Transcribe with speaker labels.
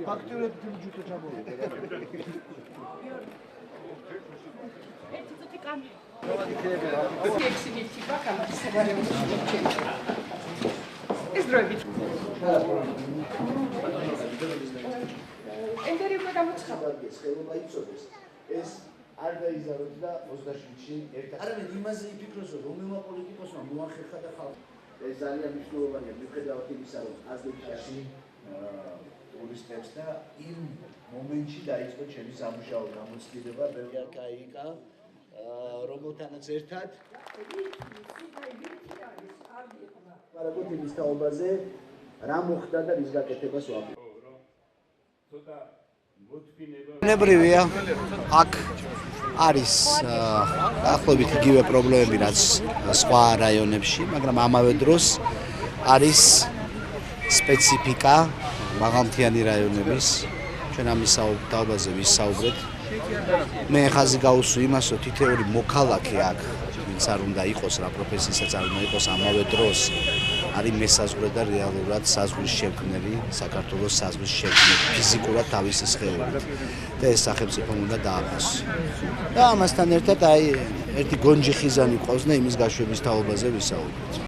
Speaker 1: ფაქტურად ჯუჯუთა ჩამოვიდა.
Speaker 2: ერთი წუთი კამი. ექსიბიცი ბაკალავრის საგარეულო ეს დროებით. ინტერვიუ გამოცხადა.
Speaker 1: ხელობა იწოდეს. ეს არ დაიზაროთ და 27-ში ერთად. არამედ იმაზე იფიქროს, რომ რომელმა პოლიტიკოსმა მოახერხა და ხალხი. ეს ძალიან მნიშვნელოვანია, მიუხედავად იმისა, რომ აზერბაიჯანში ტურისტებს და იმ მომენტში დაიწყო ჩემი სამუშაო გამოცდილება ბელგიაკაიკა რომელთანაც ერთად პარაგოთ იმის თაობაზე რა მოხდა და რის გაკეთებას ვაპირებთ.
Speaker 3: ნებრივია აქ არის ახლობით იგივე პრობლემები რაც სხვა რაიონებში, მაგრამ ამავე დროს არის სპეციფიკა მაღალმთიანი რაიონების. ჩვენ ამის თაობაზე ვისაუბრეთ. მე ხაზი გავუსვი იმას, რომ თითოეული მოქალაქე აქ, ვინც არ უნდა იყოს, რა პროფესიასაც არ უნდა იყოს, ამავე დროს არის მესაზღვრე და რეალურად საზღვრის შემქმნელი, საქართველოს საზღვრის შემქმნელი, ფიზიკურად თავისი სხეულით. და ეს სახელმწიფო უნდა დააფასოს. და ამასთან ერთად ერთი გონჯი ხიზანი ყავს და იმის გაშვების თაობაზე ვისაუბრეთ.